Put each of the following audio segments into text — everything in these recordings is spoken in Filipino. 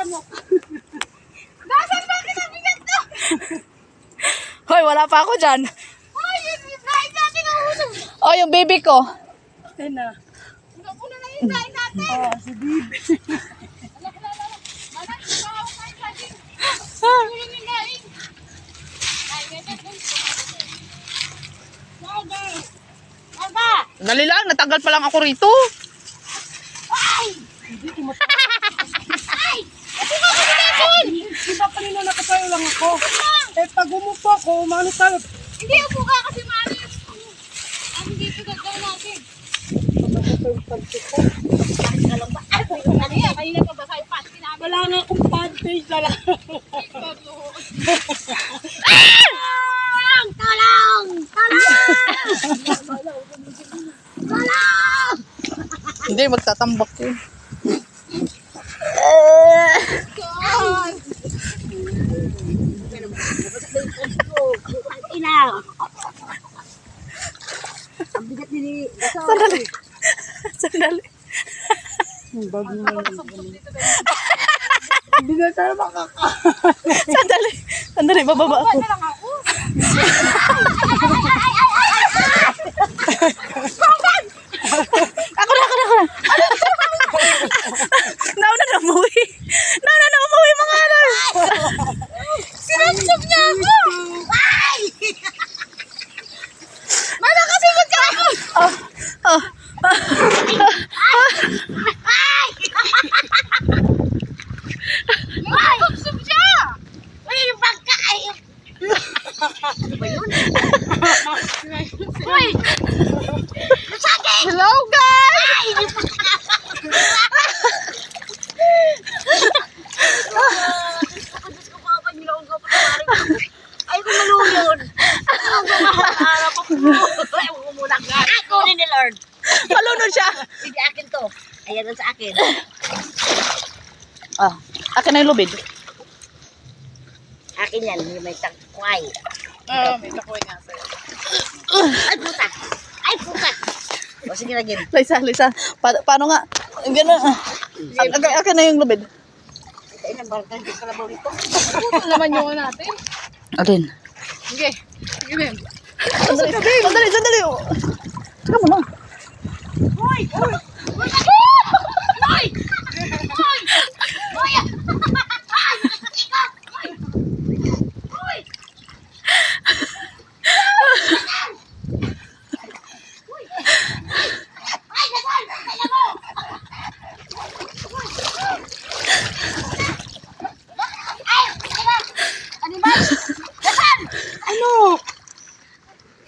Bilisan mo. Nasaan ba kinabigat to? Hoy, wala pa ako dyan. Ay, yung daing natin ang ulo. Oh, yung baby ko. Ayun na. Una na yung daing natin. Oo, si Bibi. Anak, ikaw kayo saging. Ulo yung daing. Ay, ganyan. Saga. Saga. Dali lang, natanggal pa lang ako rito. Ay! Ay! Ito nga ako tinapon! Diba kanina nakasayo lang ako? Eh pag umupo ako, umano tayo. Hindi, upo ka kasi maalis. Ang dito gagawin natin. Ay, kanina pa ba kayo pati namin? Wala nga akong pantage na lang. Talong! Talong! Hindi, magtatambak yun. God! Ilaw! Ang bigat nili. Sandali. Sandali. Hindi na tayo makaka. Sandali. Sandali, bababa ako. Ano lang ako? Ako na. Nauna na umuwi. Nauna na umuwi, mga alam. Sinapsap niya ako! Ay! Mana kasi ka ako? Oh. Ay! Sinapsap siya! Uy, yung bangka! Ay! Ano ba yun? Uy! Masakit! Hello, guys! Ay! Ay, kung malulod. Harap ako. Ay, umulang nga. Ako ni Lord. Malunod siya. Hindi akin to. Ayan lang sa akin. Ah, akin na yung lubid. Akin yan. Hindi may tangkway. May takoy nga sa'yo. Ay, puta. Ay, puta. O, sige na, Gin. Lisa. Paano nga? Gano'n. Akin na yung lubid. Ay, nabarkan. Hindi ka labaw nito. Ito naman yung natin. Alin? Sige. Sige din. Sandali. Teka mo na. Hoy! Hoy! Hoy! Hoy! Hoy! Hoy! Ikaw! Hoy! Hoy! Ay, nasaan? Kailan mo? Ay! Teka! Ano ba? Nasaan? Ano?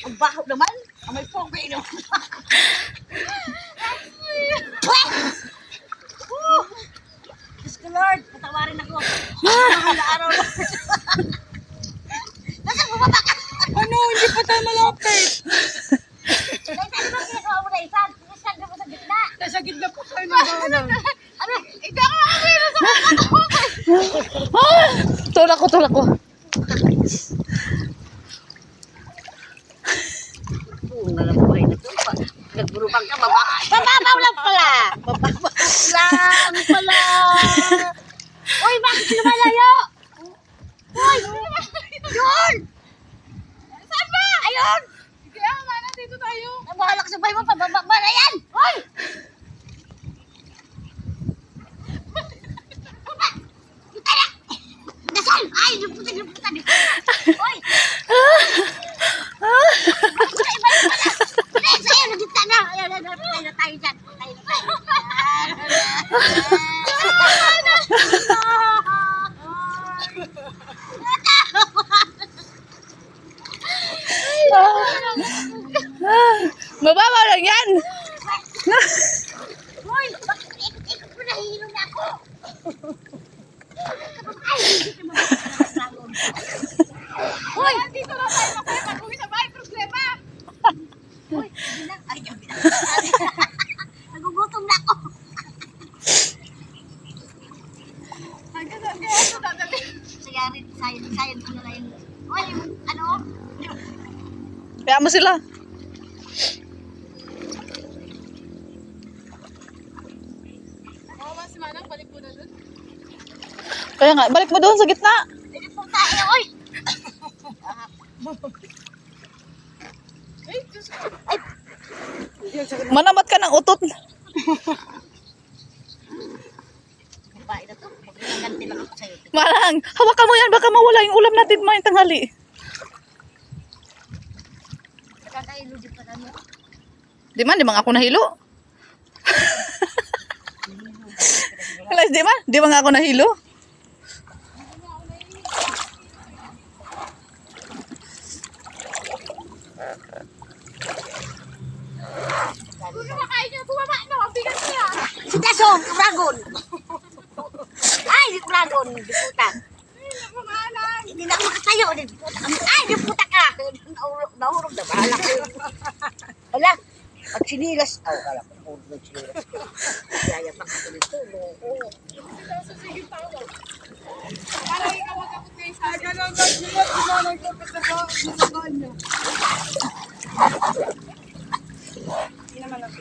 Ang baho naman. Ang may pogi no. Diyos ko Lord, patawarin ako. Mahal na araw Lord. Nasaan bumaba ka? Ano? Hindi pa tayo malapit. Saan ba kinakawa mo na isan? Saan mo sa gitna? Nasa gitna po tayo ng bahanan. Ano? Hindi ako makakita sa mga Tulak ko. Kung nalabuhay na ito, nagburupang ka, bababaw lang pala. Bababaw lang pala. Uy, bakit lumalayo? Uy, yun! Saan ba? Ayun! Kaya nga na, dito tayo. Bahala ka sa bahay mo, pababa na yan! Uy! Baba! Tara! Dasal! Ay, luputan! Uy! Sa'yo, nagkita na! Ayun, patay na tayo dyan. Patay na tayo. Mababaw lang yan. Uy! Bakit ikot mo nahihilo na ako? Ay, hindi ka mabagay. Uy! Dito na tayo makaya pag-uwi sa bahay. Problema! Uy, bilang. Ay, bilang. Nagugutom na ako. Sayang ko na lang yung... Uy, ano? Kaya mo sila. Oo, mas manang balik ko na dun. Kaya nga, balik mo doon sa gitna. Hindi po tayo, oy. Ay, Manamat ka ng utot. babae na to. Magkaganti lang ako sa'yo. Marang, hawakan mo yan. Baka mawala yung ulam natin mamayang tanghali. Kakailo din pa na mo. Di man ako nahilo. Alas, di man ako nahilo. Kung kumakain niya, bumaba na. Ang bigat niya. Si Taso, dragon. Ay, dragon. Diputan. Hindi na ako makatayo. Ay, diputa ka. Nahurog na. Bahala ko. Wala. Pag sinilas. Oh, kala ko. Nahurog na sinilas. Kaya pa ka nito. Ay, ganun ba sila? Sinanay ko sa kanya. Hindi naman ako.